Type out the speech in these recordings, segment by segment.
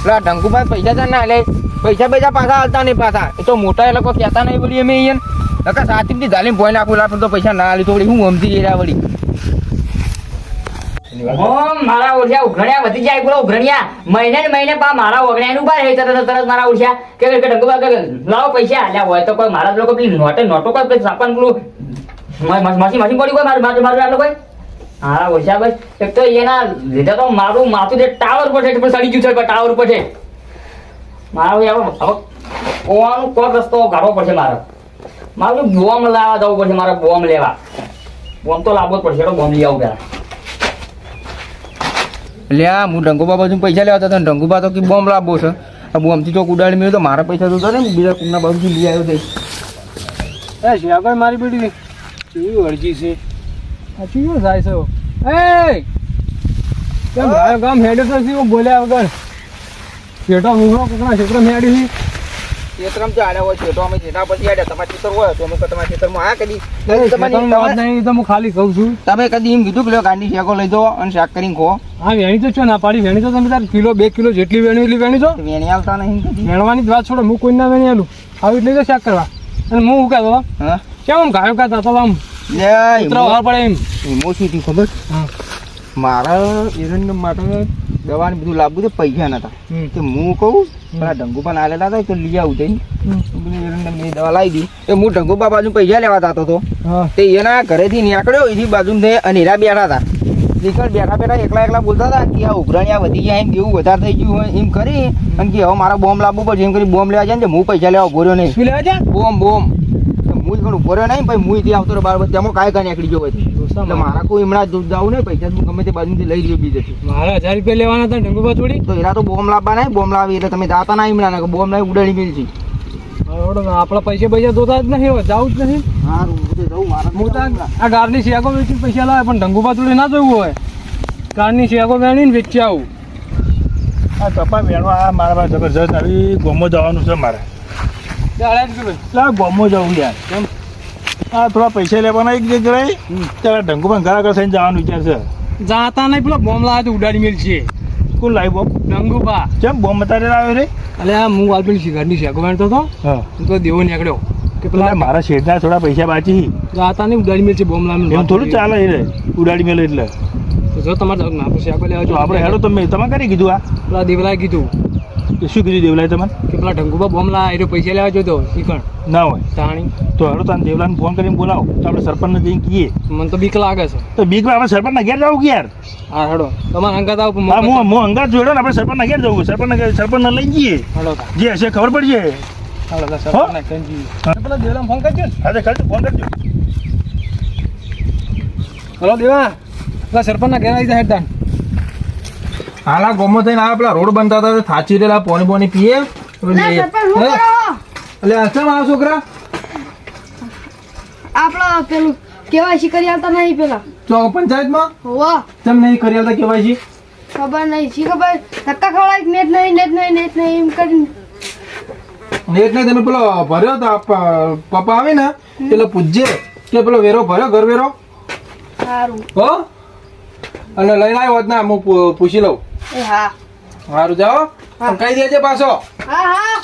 પેલા ઢંકુભાઈ પૈસા તો ના લે, પૈસા પાછા હાલતા નહીં પાછા. એ તો મોટા એ લોકો કહેતા નહીં વળી અમે અહીંયા નકા સાચી ઝાલીને ભોય નાખું લાખ તો પૈસા ના હાલી તો વળી હું સમજી રહ્યા વળી. મારા ઓળખ્યા ઉઘરણ્યા વધી જાય બોલો ઉઘરણ્યા મહિને ને મહિને પા મારા ઓગણ્યા ઉભા રહે તરત મારા ઓળખ્યા કે ઢંકુભા લાવો પૈસા હાલ્યા હોય તો કોઈ મારા લોકો પેલી નોટો કોઈ સાપણ પેલું મસી પડી કોઈ મારું આટલું કોઈ હા ઓછા બસ એક તો એના લીધે તો મારું માથું જે ટાવર પર છે સડી ગયું છે ટાવર પર છે મારું હવે ઓવાનું કોક રસ્તો કાઢવો પડશે મારું બોમ્બ લાવવા જવું પડશે મારે બોમ્બ લેવા બોમ્બ તો લાવવો જ પડશે બોમ્બ લઈ આવું પેલા લ્યા હું ઢંગુબા બાજુ પૈસા લેવા હતા ઢંગુબા તો કે બોમ્બ લાવવો છે બોમ્બથી ચોક ઉડાડી મેળ્યો તો મારા પૈસા તો ને બીજા કુમના બાજુથી લઈ આવ્યો છે આગળ મારી બેટી કેવી અરજી છે આ ચીયો જાય છે એ કેમ ભાઈ ગામ હેડે તો છે બોલ્યા વગર છેટો મુહરો કોકના છેતરો મેડી ખેતરમ તો આડ્યા હોય છેટો અમે જેના પછી આડ્યા તમારા ખેતર હોય તો અમે તમારા ખેતરમાં આ કદી નહીં તો હું ખાલી કહું છું તમે કદી એમ કીધું કે ગાંડી શેકો લઈ દો અને શાક કરીને ખો. હા વેણી તો છો ના પાડી વેણી તો તમે તાર કિલો 2 કિલો જેટલી વેણી એટલી વેણી તો વેણી આવતા નહીં કદી વેણવાની જ વાત છોડો હું કોઈ ના વેણી આલું આવી એટલે તો શાક કરવા અને હું શું કહેતો હા કેમ ગાયો કાતા તો આમ ઉતરાવ પડે એમ એમાં શું થયું ખબર મારા એરંડ માટે દવાને બધું લાવવું તો પૈસા નતા તો હું કહું પેલા ઢંગુબા આલેલા હતા તો લઈ આવું જઈને એરંડ દવા લાવી દી એ હું ઢંગુબા બાજુ પૈસા લેવા જતો હતો તે એના ઘરેથી નીકળ્યો એની બાજુ અને હીરા બેઠા હતા નીકળ બેઠા એકલા બોલતા હતા કે આ ઉઘરાણિયા વધી ગયા એમ એવું વધારે થઈ ગયું હોય એમ કરી અને કે હવે મારા બોમ્બ લાવવું પડશે એમ કરી બોમ્બ લેવા જાય ને હું પૈસા લેવા ભર્યો નહીં શું લેવા જાય બોમ્બ હું પણ ભર્યો નહીં ભાઈ હું ત્યાં આવતો બરાબર તેમાં કાંઈ નીકળી ગયો હોય એટલે મારા કોઈ હમણાં જાવું નહીં પૈસા હું ગમે તે બાજુથી લઈ રહ્યો બીજેથી મારા 1000 રૂપિયા લેવાના હતા ઢંગુબા થોડી તો એના તો બોમ્બ લાવવા નહીં બોમ્બ લાવી એટલે તમે જાતા ના હમણાં બોમ્બ લાવી ઉડાડી મેળ છે આપણા પૈસા જોતા જ નહીં હવે જાવું જ નહીં સારું જવું મારા આ ગારની શેકો વેચી પૈસા લાવે પણ ઢંગુબા થોડી ના જોવું હોય ગારની શેકો વેણીને વેચી આવું આ કપા વેણવા આ મારા પાસે જબરજસ્ત આવી ગોમો જવાનું છે મારે ગોમો જવું યાર કેમ આ થોડા પૈસા લેવાના એક જગ્યાએ ત્યારે ઢંગુભાઈ ઘર આગળ થઈને જવાનું વિચાર છે જાતા નહીં પેલો બોમ્બ લાવે તો ઉડાડી મેલ છે કોણ લાવી બોમ્બ ઢંગુબા કેમ બોમ્બ અત્યારે આવ્યો રે અલે આ હું વાલ પેલી ઘરની શેકો વેણતો હતો હા તો દેવો નીકળ્યો કે પેલા મારા શેઠના થોડા પૈસા બાકી જાતા નહીં ઉડાડી મેલ છે બોમ્બ લાવીને એમ થોડું ચાલે રે ઉડાડી મેલે એટલે જો તમારે આપણે શેકો લેવા જો આપણે હેડો તમે કરી કીધું આ પેલા દેવલાએ કીધું કે શું કીધું દેવલાએ તમારે કે પેલા ઢંગુબા બોમ્બ લાવે એટલે પૈસા લેવા જોતો શીખણ ના હોય તાણી તો હેડો તમે દેવલાને ફોન કરીને બોલાવો તો આપણે સરપંચને જઈને કહીએ મને તો બીક લાગે છે તો બીકમાં આપણે સરપંચના ઘેર જવું કે યાર હા હેડો તમારે અંગાત આવો હા હું અંગાત જોડો ને આપણે સરપંચના ઘેર જવું સરપંચને લઈ જઈએ હેડો જે હશે ખબર પડશે હેડો સરપંચને કંજી પેલા દેવલાને ફોન કરજો હા કરજો ફોન કરજો હલો દેવા પેલા સરપંચના ઘેર આવી જાય હેડતા હાલા ગોમો થઈને આવે પેલા રોડ બનતા હતા થાચી રહેલા પોની પીએ એટલે અસમ આવો છોકરા આપડા પેલું કેવાયસી કરી આવતા નહીં પેલા તો પંચાયતમાં વાહ કેમ નહીં કરી આવતા કેવાયસી ખબર નહીં શી ખબર ધક્કા ખવડાય નેટ નહીં એમ કરીને નેટ નહીં તમે પેલો ભર્યો તો પપ્પા આવે ને પેલો પૂછજે કે પેલો વેરો ભર્યો ઘર વેરો સારું હો અને લઈને આવ્યો હોત ના હું પૂછી લઉં એ હા સારું જાઓ કહી દેજે પાછો હા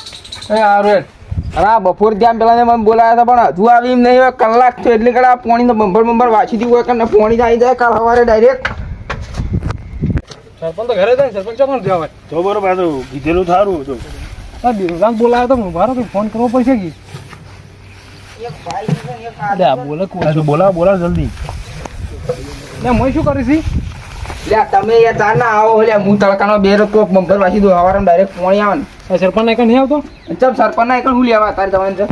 એ સારું હેડ અરે બપોર ત્યાં પેલા મને બોલાયા હતા પણ હજુ આવી એમ નહીં હોય કલાક તો એટલી કડા પોણી તો બંબર વાંચી દીધું હોય કે પોણી આવી જાય કાલ સવારે ડાયરેક્ટ સરપંચ તો ઘરે જાય સરપંચ ચોકણ જવાય તો બરોબર તો કીધેલું સારું હતું આ દેવલાને બોલાયો તો મારો તો ફોન કરવો પડશે કે બોલાવો જલ્દી ને હું શું કરીશ લે તમે યાર ચાર ના આવો લે હું તડકાનો બે કોક બંબર વાંચી દઉં સવારે ડાયરેક્ટ પોણી આવે ને સરપંચ નાયક નહીં આવતો ચમ સરપંચ ના એકલ હું લેવા તારે જવાનું છે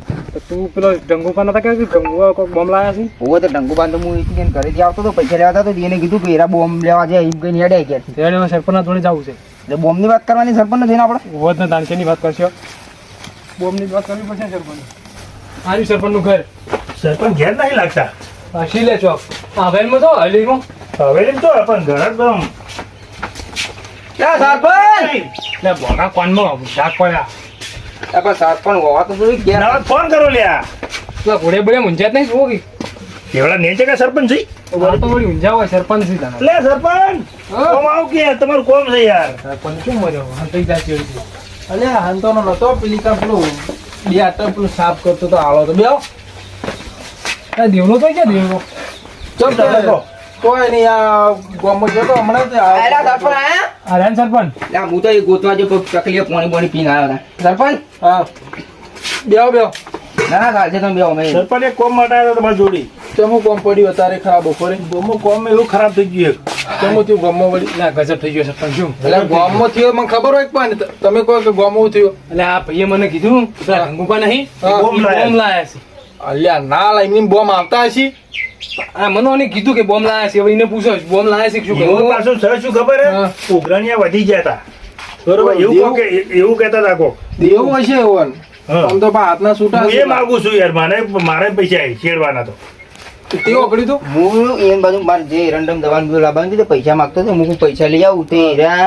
તું પેલો ઢંગુબા નતા કે ઢંગુબા કોઈ બોમ્બ લાયા છે હોવો તો ઢંગુબાન તો હું એક ઘરેથી આવતો તો પૈસા લેવા હતા તો એને કીધું કે એરા બોમ્બ લેવા જાય એમ કઈ હેડે ગયા ત્યારે સરપંચના જોડે જવું છે એટલે બોમ્બની વાત કરવાની સરપંચ થઈને આપણે હોત ને તાણકેની વાત કરશો બોમ્બની વાત કરવી પડશે સરપંચ આર્યું સરપંચનું ઘર સરપંચ ઘેર નહીં લાગતા આ શીલે ચોક આ વેલમાં તો હલીમાં હવે તો પણ ઘર જ ક્યાં સરપંચ એટલે બોના કોનમાં શાક પડ્યા પણ સરપંચ હોવા તો જોઈ ગયા ફોન કરો લ્યા પેલા ઘોડે બળે મુંજાત નહીં જોવો કે કેવડા ને છે કે સરપંચ છે વળી તો વળી ઊંઝા હોય સરપંચ છે તારા. લે સરપંચ હા. કોમ આવ કે તમારું કોમ છે યાર સરપંચ શું મર્યો હંતાઈ જાતી હોય છે. અલ્યા હંતોનો નતો પેલી કાં પેલું બે આટા પેલું સાફ કરતો તો આલો તો બેહો. આ દેવલો તો ક્યાં દેવલો? ચમ તમે કહો. કોઈ નહીં આ ગામમાં જતો હમણાં જ આયલા સરપંચ આયા? આ રેન સરપંચ. લે, હું તો એ ગોતવા જો ચકલીએ પાણી પાણી પીને આવ્યો હતા. સરપંચ હા બેહો બેહો. ના ના ચાલશે તમે બેહો અમે સરપંચ એક કોમ માટે આવ્યો તમારી જોડી ચમુ કોમ પડ્યું અત્યારે ખરાબ બપોરે. ગોમો કોમ એવું ખરાબ થઈ ગયું એક. ચમુ થયું ગામમાં વળી ના ગજબ થઈ ગયો સરપંચ શું? એટલે ગામમાં થયો મને ખબર હોય પણ તમે કહો કે ગામમાં થયો. એટલે આ ભાઈએ મને કીધું પેલા ગંગુબા નહીં હા. બોમ્બ લાયા છે. અલ્યા ના લાઈને બોમ્બ આવતા હશે. આ મને કીધું કે બોમ્બ લાયા છે. હવે એને પૂછો બોમ્બ લાયા છે કે શું એવું કહ્યું? પાછું સર શું ખબર હે હા. ઉઘરાણીયા વધી ગયા હતા બરોબર એવું કહો કે એવું કહેતા હતા કોક દેવું હશે ઓવન હા. આમ તો પણ હાથના છૂટા હું હશે. એ માગું છું યાર મારે પૈસા છેડવાના તો તે ઓગળી તો હું એમ બાજુ મારે જે રંડમ દવાનું બધું લાવવાનું હતું તે પૈસા માંગતો હતો હું પૈસા લઈ આવું તે એરા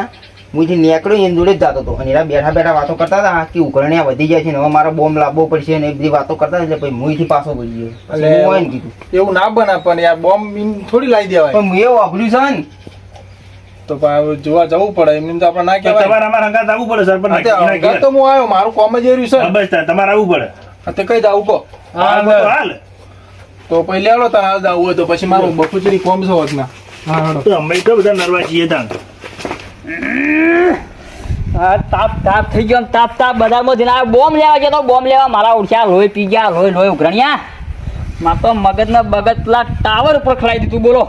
હું જે નીકળ્યો એની જોડે જ જતો હતો અને એરા બેઠા બેઠા વાતો કરતા હતા કે ઉઘરણ્યા વધી જાય છે ને હવે મારો બોમ્બ લાવવો પડશે ને એ બધી વાતો કરતા હતા એટલે પછી હું અહીંથી પાછો વળી ગયો એટલે હું હોય ને કીધું એવું ના બના પણ યાર બોમ્બ થોડી લાવી દેવાય. પણ હું એવું વાપર્યું છે ને તો પણ હવે જોવા જવું પડે એમને તો આપણે ના તમારે કહેવાય. અમારે હંગાત આવવું પડે સરપંચ હા, તે હંગાત તો હું આવ્યો મારું કોમ જ એર્યું છે હા, બસ તાર તમારે આવવું પડે હા, તે કઈ જાવું કહો. હાલ તો હાલ તો પછી લેવડો તાર હાલ જાવું હોય તો પછી મારું બપુચરી કોમ છે હોત ના. હા હેડો. તો અમે તો બધા નરવા છીએ તાણ આ તાપ તાપ થઈ ગયો આમ તાપ તાપ બજારમાં જઈને આવ્યો. બોમ્બ લેવા જતો બોમ્બ લેવા મારા ઉઠ્યા લોહી પી ગયા લોહી ઉઘરણ્યા. માં તો મગજના બગજ પેલા ટાવર ઉપર ખડાઈ દીધું બોલો.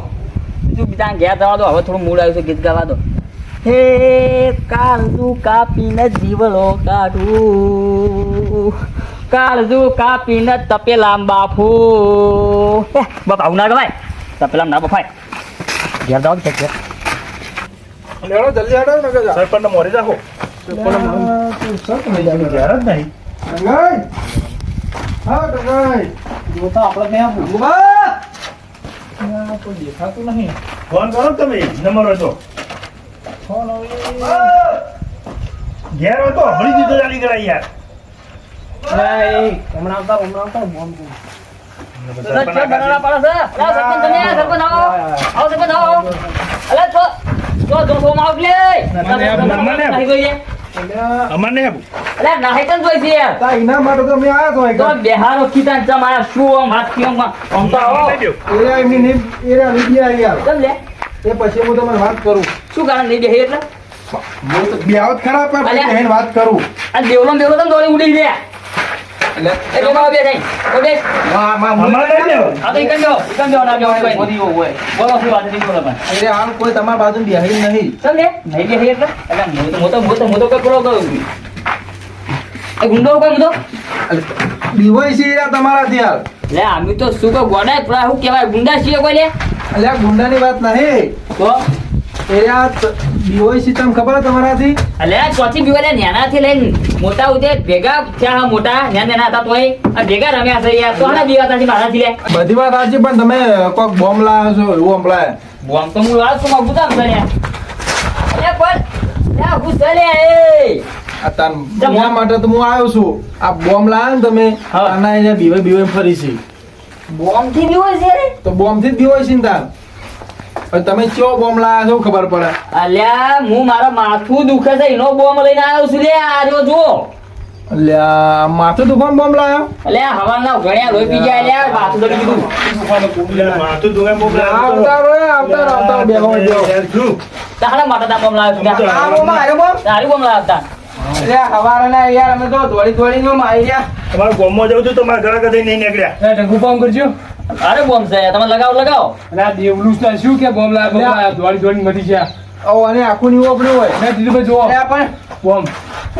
બીજું બીજા ઘેર જવા દો હવે થોડું મૂડ આવ્યું છે ગીત ગાવા દો. હે કાળજુ કાપીને જીવલો કાઢું કાળજુ કાપીને તપેલામ બાફું. બાપ આવું ના ગવાય તપેલામ ના બફાય. ઘેર જાવ છે ઘેર. લેવડો જલ્દી હેડો ને કે જા. સરપંચ મોરી રાખો ઘેર જ નહીં હા ડગાઈ જોતા આપણે ત્યાં ભૂગવા કોઈ દેખાતું નહીં. ફોન કરો ને તમે નંબર હોય તો ઘેર હોય તો હમણાં દીધો ચાલી ગયા યાર હમણાં આવતા બોમ્બ સરપંચ બનાવવા પડે છે. અલા સરપંચ તમે સરપંચ આવો આવો સરપંચ આવો. અલા તો જો આવ લે. નાહી જોઈએ. અમારે નહીં અલા નાહી તન જોઈ છે યાર. તા એના માટે તો મેં આયા તો તો બેહારો કીધા ચમ આયા શું આમ હાથ થી આમ તો આવો. એરા એમની નહીં એરા લીધી યાર ચમ લે એ પછી હું તમને વાત કરું. શું કારણ નહીં બેહી એટલે હું તો બેહવત ખરાબ પણ અલ્યા. પછી એને વાત કરું. આ દેવલો તમ દોડી ઉડી લે. એટલે એ ડોબા બે થઈ તો બે અમારે નહીં લેવું. આ તો ઇકન જો ના જો કોઈ બોલો શું વાત નથી બોલો પણ એટલે હાલ કોઈ તમારા બાજુ બેહી નહીં. ચમ લે નહીં બેહી એટલે મોતો કોઈ બોલો કહું એ ગુંડો કોઈ મુદો દીવાય છે એરા તમારા ત્યાં. લે આમી તો શું કો ગોડા પ્રા હું કહેવાય ગુંડા છીએ કોઈ લે એટલે આ ગુંડાની વાત નહીં. તો એરા દીવાય છે તમને ખબર તમારાથી? અલે આ ચોથી બીવાલે નેનાથી લઈને મોટા ઉદે ભેગા થયા મોટા નેના હતા તોય આ ભેગા રમ્યા છે યાર તો હણા બીવાતા છે મારાથી લે બધી વાત સાચી પણ તમે કોઈક બોમ્બ લાવ્યો છો એવું સંભળાય. બોમ તો હું લાવ તો માં ગુદામ કરે અલે પણ લે હું ચલે એ આ તાન બોમ્બ માટે તો હું આવ્યો છું. આ બોમ્બ લાવ્યો ને તમે હા. આના અહીંયા બીવે ફરી છે બોમ થી બીવો છે રે તો બોમ્બ થી જ બીવાય છે ને તાન. હવે તમે કયો બોમ્બ લાવ્યા છો ખબર પડે. અલ્યા હું મારા માથું દુખે છે એનો બોમ લઈને આવ્યો છું લે આ રહ્યો જો અલ્યા માથું દુખાન બોમ્બ લાવ્યો. અલે હવાના ઘણ્યા લોહી પી જાય લે માથું દુખી દીધું માથું દુખાય બહુ આવતા બેહો જો. યાર શું તારા માટે તા બોમ લાવ્યો છું આ બોમ્બ આવ્યો બોમ્બ? તારી બોમ લાવતા એટલે હવારના યાર અમે તો દોડી મારી રહ્યા. તમારે ગામમાં જવું હતું તો મારા ઘરે કદી નહીં નીકળ્યા ઢગુ બોમ્બ કરજો. અરે બોમ છે તમે લગાવો અને આ દેવલું શું કે બોમ્બ લાવ્યા દોડી મરી ગયા. ઓ અને આખું નીવો આપણે હોય મેં દીધું ભાઈ જોવો અલ્યા પણ બોમ્બ.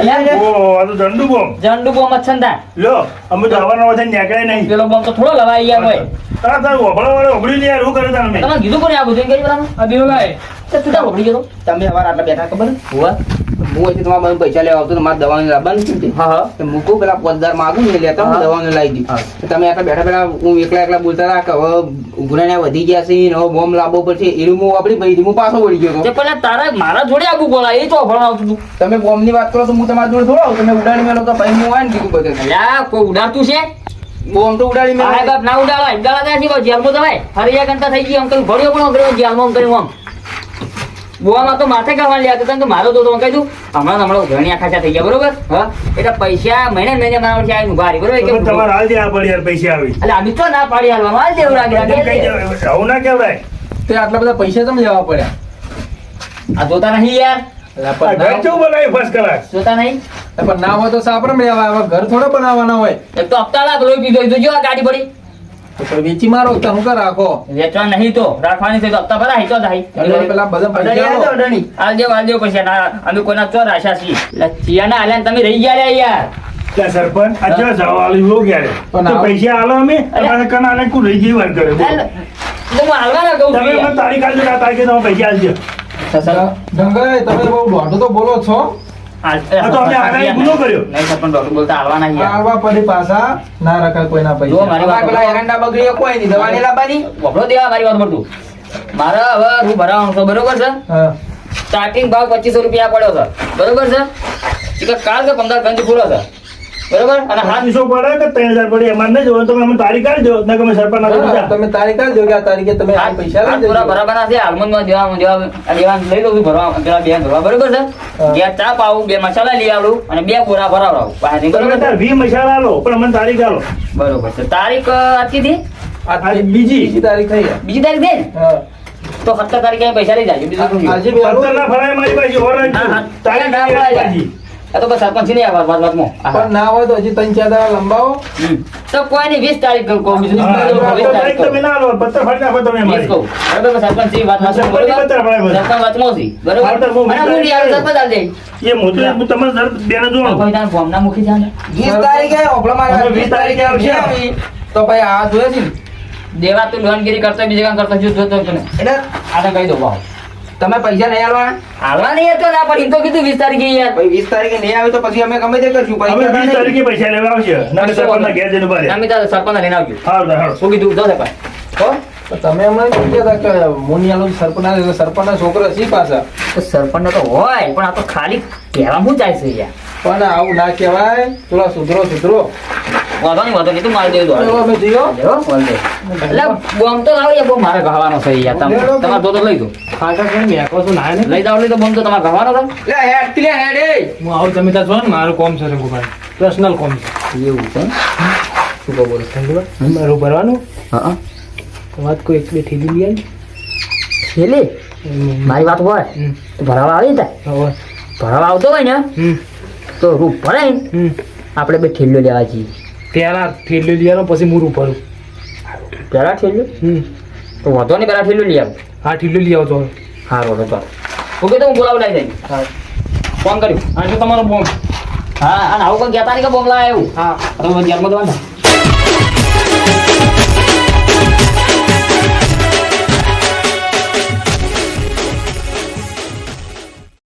અલ્યા ઓહો આ તો દંડુ બોમ જંડુ બોમ જ છે ને તા. લ્યો અમે તો અવારનવાર થઈને નીકળ્યા નહીં પેલો બોમ તો થોડો લવાઈ ગયા હોય તારા તાર ઓભળા વાળા ઓભળી યાર શું કરે તમે તમે કીધું કોને આ બધું કરી બરાબર આ દેવલાય તો તું તા પકડી ગયો તમે હવાર આટલા બેઠા ખબર ને? હુઆ હું અહીંથી તમારા પાસે પૈસા લેવા આવતો તો મારે દવાની લાવવાની હતી ને. હા તો મૂકું પેલા 5000 માગું ને લેતા હું હા. દવાનું લાવી દી. તો તમે આટલા બેઠા બેઠા હું એકલા બોલતા હતા કે હવે ઉઘરાણ્યા વધી ગયા છે ને હવે બોમ્બ લાવવો પડશે એનું હું આપણી ભાઈ હું પાછો વળી ગયો તે હતો. પેલા તારા મારા જોડે આગુ બોલા એ તો ભણાવતું તું તમે બોમ્બની વાત કરો તો હું તમારી જોડે થોડો આવું. તમે ઉડાડી મેલો તો ભાઈ હું હોય ને કીધું બધે. અલ્યા કોઈ ઉડાડતું છે બોમ્બ તો ઉડાડી મેં આ બાપ ના ઉડાડો ઉડાડા ત્યાં જીવો જેલમાં જવાય હરિયા કરતા થઈ ગયો અંકલ ભર્યો પણ અંકલ જેલમાં અંકલ આમ બોવામાં તો માથે કરવાની લ્યા તો મારો તો કહી દઉં હમણાં ઘણી આખા થઈ ગયા બરોબર હા એટલે પૈસા મહિને મારા વચ્ચે આવીને ઉભા રહી બરોબર તમે તમારે હાલ દે આ પડી યાર પૈસા આવી એટલે અમે તો ના પાડી હાલવાનું હાલ દેવું લાગે આવું ના કેવડાય તે આટલા બધા પૈસા તમે લેવા પડ્યા આ જોતા નહીં યાર અલા, આ પણ ઘર ના- કેવું બનાવ્યું ફર્સ્ટ ક્લાસ જોતા નહીં પણ ના હોય તો સાપરમ લેવા આવે ઘર થોડો બનાવવાના હોય એક તો હપ્તા લાખ લોહી પીધો તો જો આ ગાડી પડી તો પણ વેચી મારો તો હું કર રાખો વેચવા નહીં તો રાખવાની છે તો હપ્તા ભરાય તો થાય પેલા બધા પૈસા આલો. હાલ દેવ પૈસા ના અમે કોઈના ચોર આશા છીએ એટલે ચિયાના હાલ્યા ને તમે રહી ગયા લ્યા યાર ત્યાં સરપંચ અચ્છા જાવ આલી લો ક્યારે પણ તો આવું- પૈસા આલો અમે તમારે કનાલે કુ રહી ગઈ વાત કરે બોલો. તો હું હાલવાના કહું છું તમે મને યાર. તારીખ આલજો કે આ તારીખે તમે પૈસા આલજો ડંગર તમે બહુ દોઢું તો બોલો છો હાલ- આ તો અમે આગાહી ગુનો કર્યો. નહીં સરપંચ ડોક્ટર બોલતા હાલવાના યાર આવવા પડી પાછા ના રખાય કોઈના જો પૈસા મારી વાત પેલા એરંડા બગડીએ કોઈ નહીં દવા નહીં લાવવાની વપરો દેવા મારી વાત પડતું મારે હવે હું ભરાવાનું છે બરોબર છે હા સ્ટાર્ટિંગ ભાવ 2500 રૂપિયા પડ્યો છે બરોબર છે કે કાલ કે 15 ગંજ પૂરો છે બરોબર અને હાથ 500 પડે કે 3000 પડે એમાં નહીં જોવાનું તમે અમને તારીખ આલજો ન કે અમે સરપંચ ના હા, પૈસા તમે તારીખ આલજો કે આ તારીખે તમે આ પૈસા લઈ પૂરા જજો. બરાબર છે હાલમાં દેવા લઈ લઉં છું ભરવા પેલા બે ભરવા બરોબર છે હા. ઘેર ચા પાવું 2 મસાલા લઈ આવડું અને 2 પૂરા ભરાવડાવું બહારથી તમે બરોબર તાર છે 20 મસાલા આલો પણ અમને તારીખ આલો બરોબર છે તારીખ આજથી થી આ બીજી. બીજી તારીખ થઈ બીજી તારીખ થઈ ને હા તો 17 તારીખે પૈસા લઈ જાજો બીજું શું છે? આજે બી આલો. 15 ના ફળાય મારી પાસે ઓરંજ હા, હા. તારીખ ના આલી ફળાય. પાછી. આ તો બસ સરપંચ ની આ વાતમાં પણ ના હોય તો હજી 3-4 દાડા લંબાવો તો કોઈ નહીં 20 તારીખ કહું બીજું હા, 20 તો તારીખ તારીખ તમે ના આલો પત્તર ફાડી નાખો તમે 20 અમારી. કહું બરોબર સરપંચ ની વાત સરપંચ ની પત્તર ફળાય બસ. સરપંચ વાતમાં છે બરોબર હા, તો હું અને હું યાર સરપંચ આલ દે એ હું તમારે સર બેને જોવાનું. કોઈ તાર ફોર્મના મુખી જાને 20 તારીખે ઓપલા મારે અમે 20 તારીખે આવશે આવી. તો ભાઈ આ જોઈએ છે ને. દેવા તું લોનગીરી કરતો બીજે કામ કરતો જો તો તને એટલે આ તો કહી દો ભાવ તમે પૈસા નહીં આલવાના હાલવા નહીં હતો ના પણ એમ તો કીધું 20 તારીખે યાર ભાઈ 20 તારીખે નહીં આવે તો પછી અમે ગમે તે કરશું અમે પૈસા 20 તારીખે પૈસા લેવા આવશે ના કે સરપંચના ઘેર જઈને ઉભા રહે. અમે તાર સરપંચ લઈને આવજો હારું, હારું. શું કીધું જો સરપંચ હો તો તમે હમણાં એમ કહેતા કે મોનિયાલો સરપંચના છોકરો છે પાછા તો સરપંચ તો હોય પણ આ તો ખાલી કહેવા હું જાય છે યાર પણ આવું ના કહેવાય થોડા સુધરો વાંધો નહીં તું મારી દેજો એવો અમે જીઓ એટલે બોમ તો લાવો યાર બોમ મારે ગહવાનો છે યાર તમારે તો લઈ દો ખાટા કેમ મેકો છો ના લઈ જાવ લઈ તો બોમ તો તમારે ગહવાનો છે લે હેડ લે હેડ એ હું આવું તમે ત્યાં જો ને મારું કોમ છે રઘુભાઈ પર્સનલ કોમ છે એવું છે શું કહો બોલો મારું ભરવાનું હા વાત કોઈ એક બે ઠીલી લઈ આવી છેલ્લે મારી વાત હોય તો ભરાવા આવી ને હવે ભરાવા આવતો હોય ને તો રૂપ ભરાય ને આપણે બે ઠેલ્લો લેવા જઈએ પેલા ઠેલી લઈ આવ્યો પછી મૂરું ભરું પેલા ઠેલ્લો તો વધો ને પેલા ઠેલ્લો લઈ આવ હા ઠીલું લઈ આવતો હા રોડો ચાલો ઓકે તો હું બોલાવી લઈ જઈએ ફોન કર્યું હા શું તમારો બોમ હા અને આવું કોઈ કહેતા નહીં કે બોમ લાવે એવું હા તો ધ્યાનમાં દેવાના